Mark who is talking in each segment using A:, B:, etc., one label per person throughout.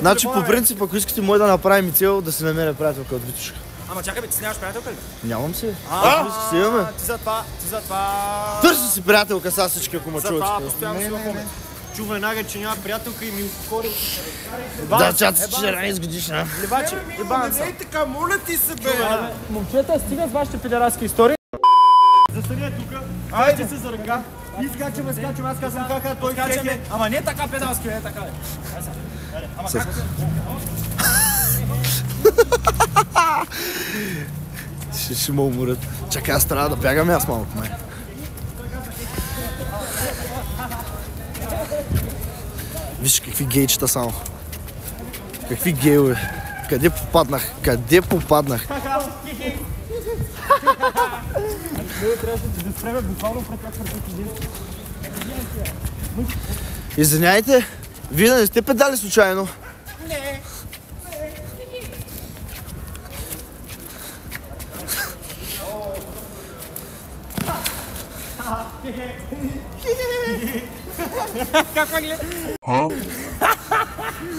A: Значи по принцип, ако искате мой да направим цел, да се намеря приятелка от Витушка.
B: Ама чакай бе, ти си нямаш приятелка ли?
A: Нямам си. Си имаме.
B: Ти за това...
A: Търси си приятелка са всички, ако ме чуват.
B: За това постоянно си въпомня. Чу веднага, че няма приятелка и ми хори.
A: Да, чат си 14 годишна.
B: Левачи, ебан съм.
C: Ей така, моля ти се, бе!
B: Момчета, стига с вашите педерастски истории. Застани тука. Айде се за ръка. Изкачаме, аз казвам кака, той качаме. Ама не така педалски, не така. Ама как?
A: Ще ме уморят. Чакай, аз трябва да бягам аз малко, май. Виж какви гейчета само. Какви гейове. Къде попаднах? Къде попаднах? Извиняйте, вие да не сте педали случайно?
C: Не.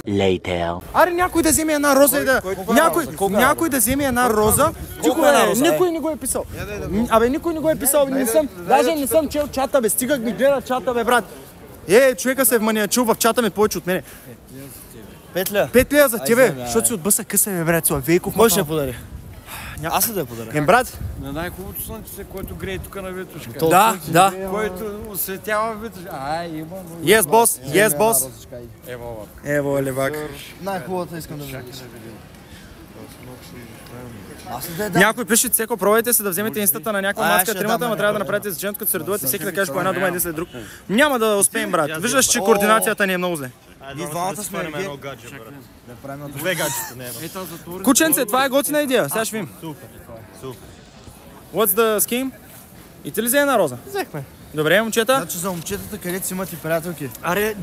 D: Later.
B: Аре някой да вземе една роза и да... Някой да вземе една роза. Никой не го е писал. Абе, никой не го е писал. Даже не съм чел чата, бе. Стигах ми гледа чата, бе, брат. Човека се е вманиачил в чата ми повече от мене.
A: Петля.
B: Петля за тебе, защото си от бъса къса, бе, брат. Вейков.
A: Кой ще я подари? Аз ли да я подаря?
B: Брат.
C: На най-хубавото слънце, което грее тук на Витушка.
B: Да.
C: Който осветява Витушка.
B: Yes, boss. Ево, левак.
A: Най-хубавата искам да видя.
B: Някой пише, цеко, пробвайте се да вземете инстата на някаква маска тримата, ама трябва да направите изречението, като се редувате, всеки да каже по една дума един след друг. Няма да успеем, брат. Виждаш, че координацията ни е много зле.
A: Ние двамата сме гей.
B: Две гаджета, не. Кученце, това е готина идея. Сега ще видим.
A: Супер.
B: What's the scheme? И ти ли взе една роза?
A: Взехме.
B: Добре, момчета.
A: Значи за момчетата, където си имат и приятелки.
E: Аре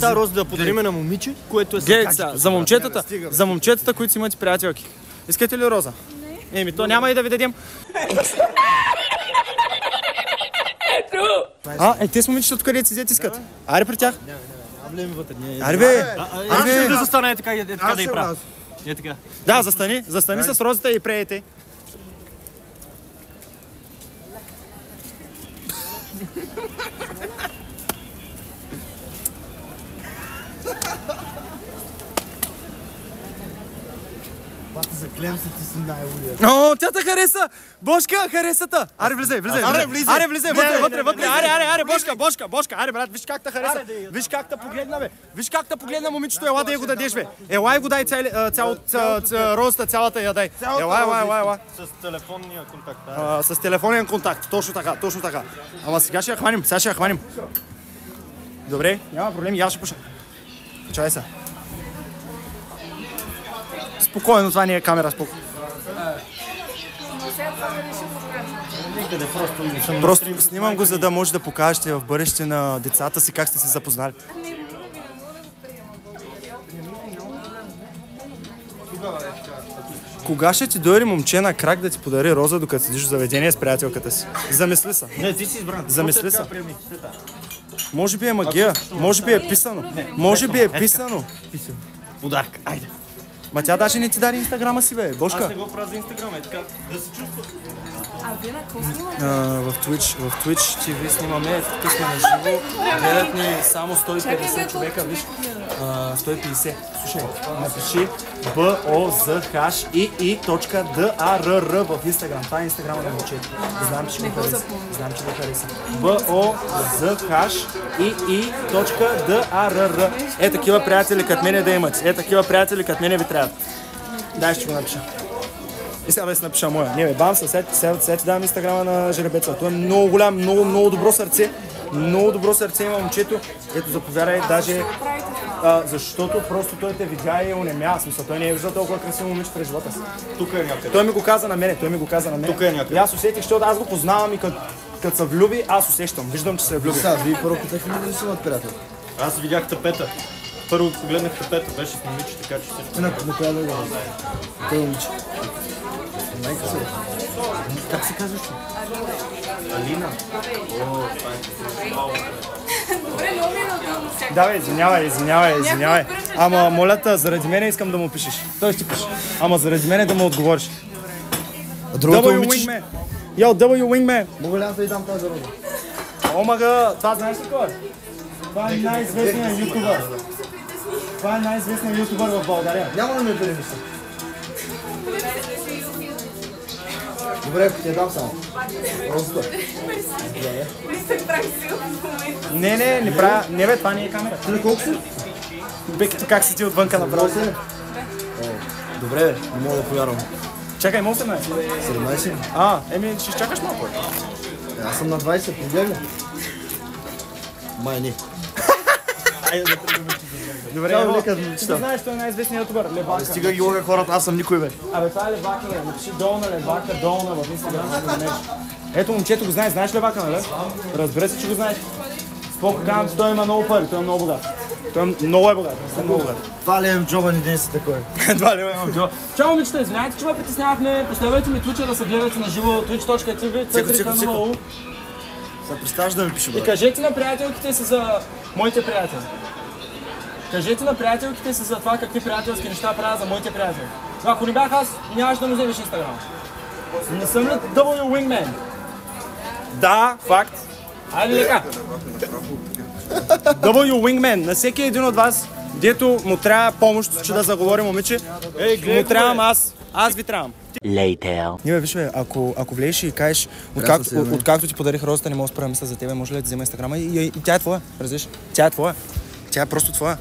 E: тази роза да подариме на момиче, което е
B: Гледайте сега, за момчетата, които си имат и приятелки. Искате ли роза? Не. Еми, то няма и да ви дадем. Те с момичетата, където си взете искат. Аре при тях.
E: влезем вътре.
B: Аре бе!
E: Аре да застане така да и правя. Е така.
B: Да, застани с розата и преете.
A: Заклем се, ти си най-лудия.
B: О, тя те хареса! Бошка, харесата! Аре, влезай! Аре, влезай, вътре! Аре, Бошка! Аре, брат, виж как те хареса! Виж как те погледна, бе! Виж как те погледна, момичето, ела да я го дадеш, бе! Ела и го дай розата, цялата я дай! Ела!
E: С телефонния контакт.
B: С телефонен контакт, точно така. Ама сега ще я хванем, Добре, няма проблем, я ще пуша. Чай се. Спокойно, това не е камера, спокойно. Просто снимам го, за да може да покажете в бъдеще на децата си как сте се запознали. Кога ще ти дойде момче на крак да ти подари роза, докато седиш в заведение с приятелката си? Замисли се.
E: Не, ти си избран.
B: Замисли се. Може би е магия, може би е писано.
E: Подарък, айде.
B: Ма тя даже не ти даде инстаграма си, бе, Бошка.
E: Аз не го правя за инстаграма, е така, да се чувства.
F: А вие на какво снимате?
B: В Twitch TV снимаме, тук сме на живо, гледат ни само 150 човека, виж, 150. Слушай, напиши BOZHII.DARR в Инстаграм. Това е Инстаграма на момчето. Знам, че го хареса. BOZHII.DARR. Е, такива приятели като мене да имат. Такива приятели като мене ви трябват. Дай, ще го напиша. И сега да си напиша моя. Не бе, бам, сега ти давам инстаграма на жеребеца. Той е много голям, много добро сърце. Много добро сърце има момчето. Ето, заповядай, даже защото просто той те видя и онемя. Смисъл, той не е виждал толкова красиво момиче през живота си.
E: Тук е някъде.
B: Той ми го каза на мене,
E: Тук е някъде.
B: И аз усетих, защото аз го познавам и като се влюби, аз усещам. Виждам, че се е влюби.
A: Сега, вие първо питахте ли да си имат приятел?
E: Аз видях тапета. Първо погледнах тапета, беше с момиче, така че всичко.
A: На коя да го кой момиче? Майка се. Как се казваш?
E: Алина. О, това е
F: Добре, много ми е неудобно сега.
B: Давай, извинявай. Ама моля те, заради мене искам да му пишеш. Той ще пише. Ама заради мене да му отговориш.
A: Другото
B: W
A: момиче.
B: Wingman. Йо, W Wingman.
A: Мога ли аз да й дам тази рода?
B: Омага, това знаеш ли кой? Това е най-известният ютубър. Това е най-известният ютубър в България.
A: Няма да ме перемисля. Добре, ако ти я дам само. Просто.
F: Мисля, прави силно в момента.
B: Не правя. Не бе, това не е камера.
A: Ти на колко си?
B: Бекито как седи отвънка направо.
A: Добре, бе, не мога да повярвам.
B: Чакай, има 18.
A: 17?
B: Еми, ще изчакаш малко.
A: Аз съм на 20, погледни. Май не.
B: Добре,
A: Чао,
B: Ево,
A: лека,
B: ти
A: чета.
B: знаеш, той е най-известният ютубър. Левака.
A: Стига ги лога хората, аз съм никой, бе.
B: Абе, това е Левака, бе. Напиши долна Левака, долна в Инстаграм, за да намериш. Ето, момчето го знаеш. Знаеш Левака, нали? Разбира се, че го знаеш. Споко казвам, че той има много пари, той е много богат. Той е много богат, много богат.
A: Това ли е джоба ни ден си такова?
B: Едва ли имам джо. Чао, момичета, извинявайте, че ме притеснявахме. Последвайте ми Twitch да се гледате на живо. Twitch.tv,
A: Цеко. Сега представяш да ми пише,
B: И
A: брат.
B: кажете на приятелките си за моите приятели. Кажете на приятелките си за това какви приятелски неща правя за моите приятели. Ако не бях аз, нямаш да му вземеш Инстаграм. Не съм ли W Wingman? Да, факт. Айде лека. W Wingman. На всеки един от вас, дето му трябва помощ, че да заговори момиче, му трябвам аз. Аз ви трябвам.
D: Later.
B: Ние виж, бе, ако влезеш и кажеш, откакто ти подарих розата, не мога да спра мисля за тебе, може ли да ти взема Инстаграма и тя е твоя, разбираш? Тя е твоя. Тя е просто твоя.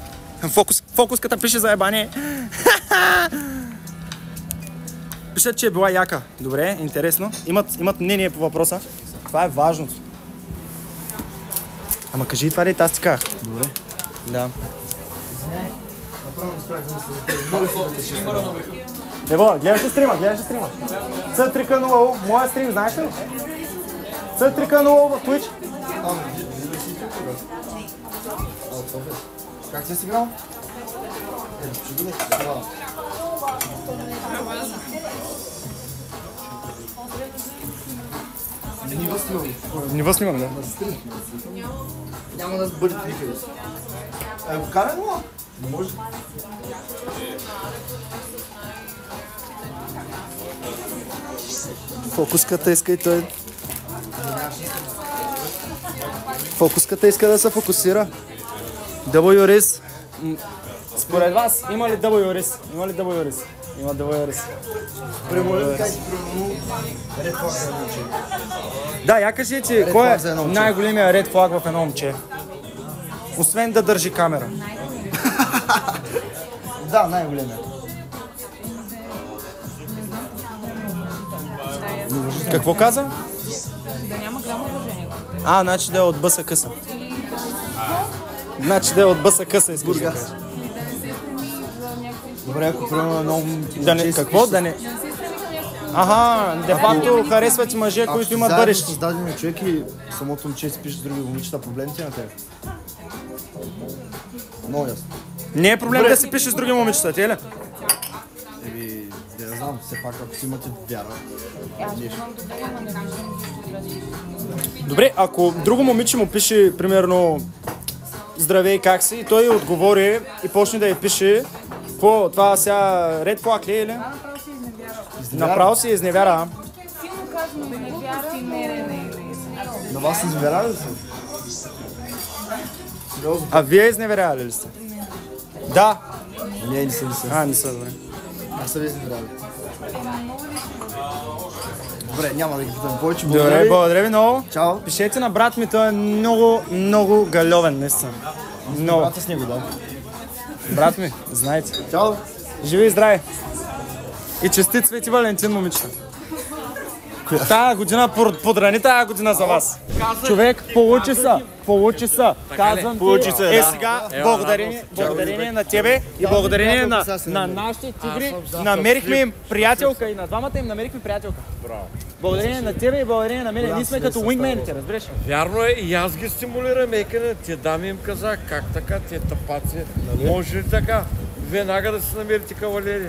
B: Фокуската пише за ебание. Пишат, че е била яка. Добре, интересно. Имат мнение по въпроса. Това е важното. Ама кажи и това ли аз ти казах? Добре. Да. Ево, гледаш ли стрима? C3K0, моя стрим, знаеш ли? C3K0 в Twitch.
A: Как си играл?
B: Не снимам, да.
A: Няма да бъде никъде. Го карай го? Не може.
B: Фокуската иска и той. Фокуската иска да се фокусира. W-Riz. Според вас, има ли W-Riz? Има W-Riz. Да, я кажи, че кой е най-големия ред флаг в едно момче? Освен да държи камера.
A: Да, най-големия.
B: Какво каза?
F: Да няма грам уважение.
B: Значи да е от бъса къса. Искаш да кажеш.
A: Добре, ако примерно много...
B: Какво? Да не... де факто харесват мъже, които имат бъдещи.
A: Ако си даден човек и самото момче си пише с други момичета, проблем ти е на тебе? Много ясно.
B: Не е проблем да си пише с други момичета, ти е ли?
A: Не знам, все пак ако си имате вяра.
B: Добре, ако друго момиче му пише, примерно, здравей, как си, и той отговори и почне да я пише, какво, това сега ред флаг ли е ли? Направо си изневяра.
F: Силно казано, не вяра, не.
A: На вас се изневерява ли се?
B: А вие изневерявали ли сте? Да.
A: Не са.
B: Не са, добре.
A: Аз съм ви изневерява. Добре, няма да ги питам повече.
B: Добре, благодаря ви много.
A: Чао.
B: Пишете на брат ми, той е много галевен, наистина. Много.
A: Брата с него, да.
B: Брат ми, знаете.
A: Чао.
B: Живи и здрави! И честит Свети Валентин, момичета! Тая година подрани тая година за вас! Човек, получи са! Казвам ти, сега, благодарение на тебе и благодарение на нашите тигри, намерихме им приятелка и на двамата им намерихме приятелка. Благодарение на тебе и благодарение на мен. Ние сме като уингмените, разбираш?
C: Вярно е, и аз ги стимулирам, екане, тия дами им каза, как така, тия тъпаци, може ли така? Веднага да си намерите кавалери.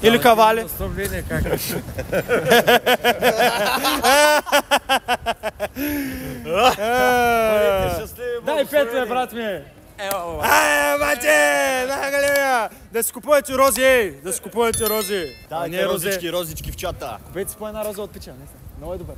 B: Или кавали.
C: Наставление, как? Бъдете щастливи,
B: Дай Петре, брат ми!
C: Ево,
B: Бате! Дай галерия! Да си купувате рози, ей! Да си купувате рози!
E: Дайте розички в чата.
B: Купете си по една роза от пича, не са. Много е добър.